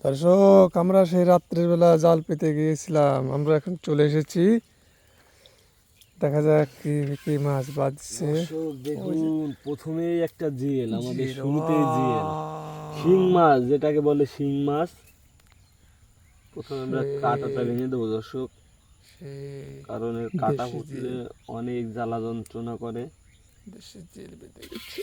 দর্শক, আমরা সেই রাত্রের বেলা জাল পেতে গিয়েছিলাম, আমরা এখন চলে এসেছি। দেখা যাক কি কি মাছ বাজছে। দেখুন, প্রথমেই একটা জিএল, আমাদের শুরুতেই জিএল শিং মাছ, যেটাকে বলে শিং মাছ। প্রথমে আমরা কাঁটাটা ভেঙে দেবো দর্শক, কারণ এর কাঁটা ফুটলে অনেক জ্বালা যন্ত্রণা করে। দেশের জেল বেঁধে গেছে।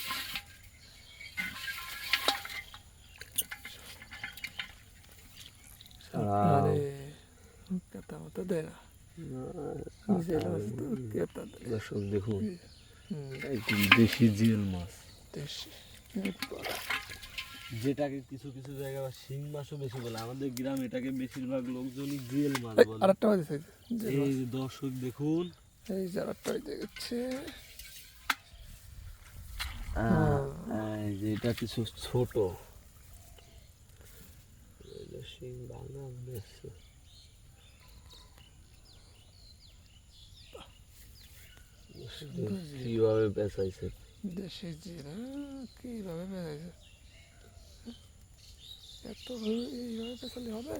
দর্শক দেখুন, একদম দেশি জিএল মাছ, যেটাকে কিছু কিছু জায়গায় শিং মাছও বেশি বলে। আমাদের গ্রামে এটাকে বেশিরভাগ লোকজনই জিএল মাছ বলে। এই যে দর্শক দেখুন, এই জায়গাটা হয়ে গেছে। এটা কিছু ছোট শিং ভাঙা কিভাবে বেচাইছে দেশি জিরা, কিভাবে বেচাইছে? এত এইভাবে বেচালে হবে?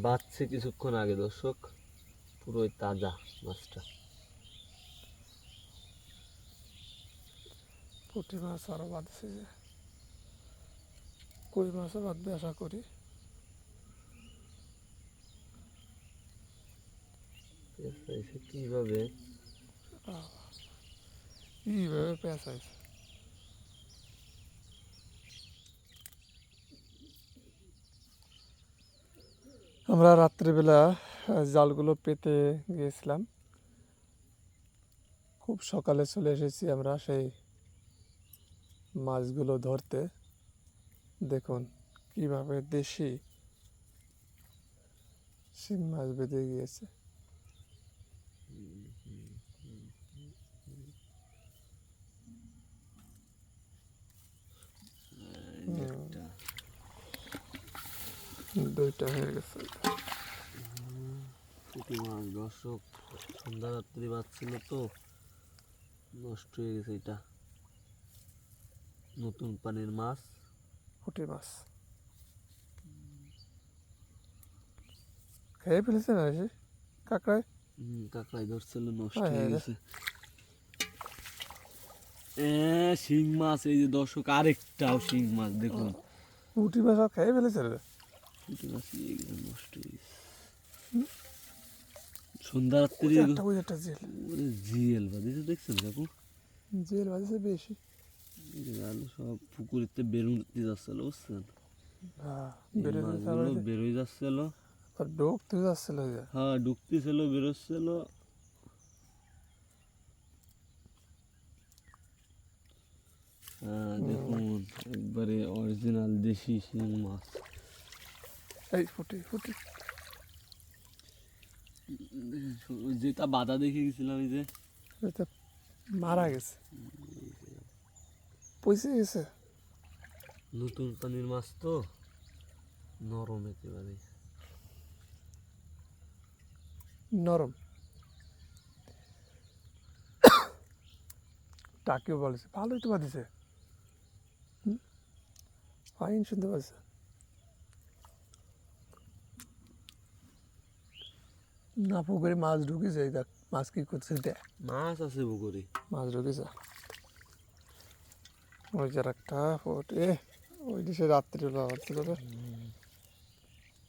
বাচ্চে কিছুক্ষণ আগে দর্শক, পুরোই তাজা মাছটা। পুঁটি মাছ আরো বাঁধছে, যে কই মাছও বাঁধবে আশা করি। কিভাবে কিভাবে পেঁচাইছে? আমরা রাত্রিবেলা জালগুলো পেতে গিয়েছিলাম, খুব সকালে চলে এসেছি আমরা সেই মাছগুলো ধরতে। দেখুন কিভাবে দেশি শিং মাছ বেঁধে গিয়েছে। দুইটা হয়ে গেছে। পুঁটি মাছ দর্শক, সন্ধ্যা রাত্রি বাজছিল তো নষ্ট হয়ে গেছে। এটা নতুন পানির মাছ, পুঁটি মাছ খেয়ে ফেলেছে না এসে কাঁকড়ায়। কাঁকড়ায় ধরছিল, নষ্ট হয়ে গেছে। শিং মাছ, এই যে দর্শক আরেকটাও শিং মাছ দেখুন। পুঁটি মাছ খেয়ে ফেলেছে রে। পুঁটি মাছ নিয়ে গেছে, নষ্ট হয়ে গেছে। সন্ধ্যা রাত্রি জিএল বাজিয়েছে, দেখছেন কাকু? জিএল বাজিয়েছে বেশি। সব পুকুরিতে বেরোতে যাচ্ছিল, বুঝছেন? বেরোয় যাচ্ছিল, ডুবতে যাচ্ছিল। হ্যাঁ ডুবতেছিল, বেরোচ্ছিল। দেখুন একবারে অরিজিনাল দেশি শিং মাছ। এই ফুটি ফুটি যেটা বাধা দেখে গেছিলাম, এই যে মারা গেছে, পয়সে গেছে। নতুন পানির মাছ তো, নরম একেবারে নরম। টাকিও বলেছে ভালোই তো বাঁধিছে, ফাইন শুনতে পাচ্ছে। না পুকুরে মাছ ঢুকেছে, দেখ মাছ কি করছে। দেখ মাছ আছে পুকুরে, মাছ ঢুকেছে। ওই যে একটা ফোটে, ওই যে সে রাত্রিবেলা বাজছিল,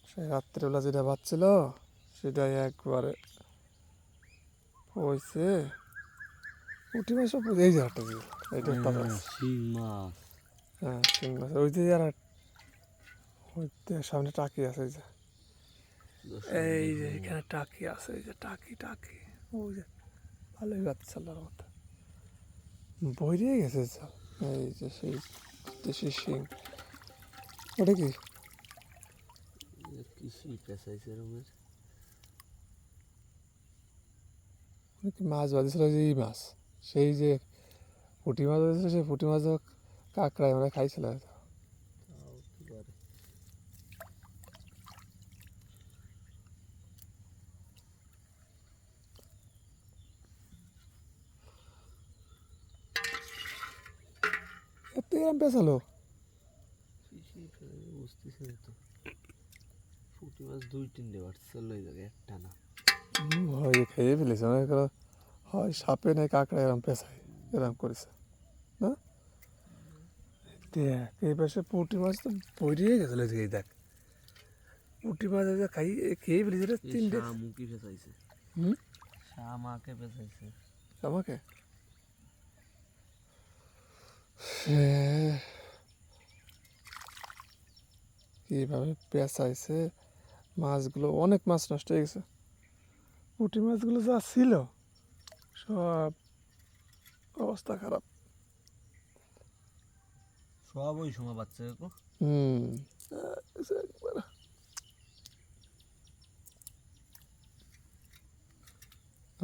সেই রাত্রিবেলা যেটা বাজছিল সেটাই একবারে হয়েছে। পুঁটি মাছও এই যে একটা ছিল, এইটা শিং মাছ। হ্যাঁ শিং মাছ। ওই যে আর ওই সামনে টাকি আছে, ওই যে এই যে এখানে টাকি আছে, ওই যে টাকি টাকি, ওই যে ভালোই বাচ্চা মতো বইরে গেছে। এই যে সেই দেশি শিং, ওটা কি মাছ বাঁধেছিল? যে এই মাছ, সেই যে পুঁটি মাছ বাঁধেছিল, সেই পুঁটি মাছও কাঁকড়ায় আমরা খাইছিল। এত এরম পেঁচালো। বুঝতেছি না তো, পুঁটি মাছ 2-3টে বাড়ছিল ওই জায়গায়, একটা না। হয় খেয়ে ফেলেছে মনে করো, হয় সাপে নাই কাঁকড়া এরম পেঁচায় এরম করেছে না। দেখ এই পাশে পুঁটি মাছ তো বইরিয়ে গেছিল, এই দেখ পুঁটি মাছ এই যে খাই খেয়ে ফেলেছে রে, 3টে। মুখি ফেসাইছে, হুম, শামাকে ফেসাইছে। আমাকে কিভাবে পেঁচাইছে মাছগুলো, অনেক মাছ নষ্ট হয়ে গেছে। পুঁটি মাছগুলো যা ছিল সব অবস্থা খারাপ। সব ওই সময় বাচ্চা গো। হুম, একবার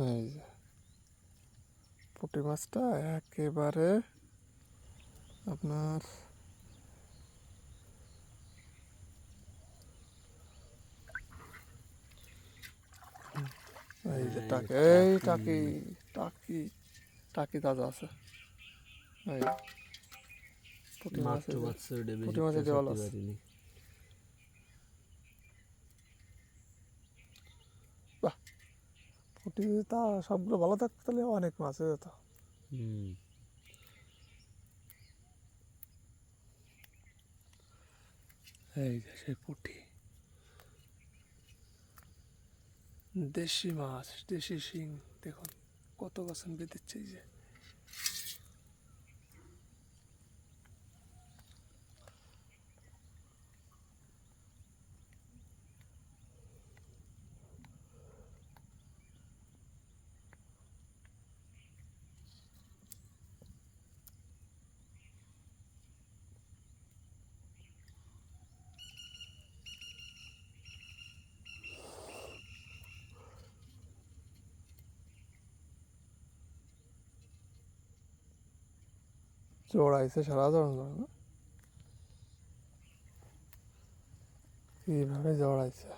এই যে পুঁটি মাছটা একেবারে আপনার এই যে টাকি, এই টাকি টাকি টাকি তাজা আছে। এই পুঁটি মাছ, মাত্র বাচ্চা, ওটা বেশি পুঁটি মাছের দেওয়াল পেঁচাতে আছে। পারিনি। বাহ, পুঁটি তা সবগুলো ভালো থাকতো তাহলে অনেক মাছ হয়ে যেত। হুম, এই যে সেই পুঁটি, দেশি মাছ, দেশি শিং, দেখুন কত গাছেন বেঁধেছে। এই যে জোড়াইছে সারা জড়ানো না, কিভাবে জড়াইছে।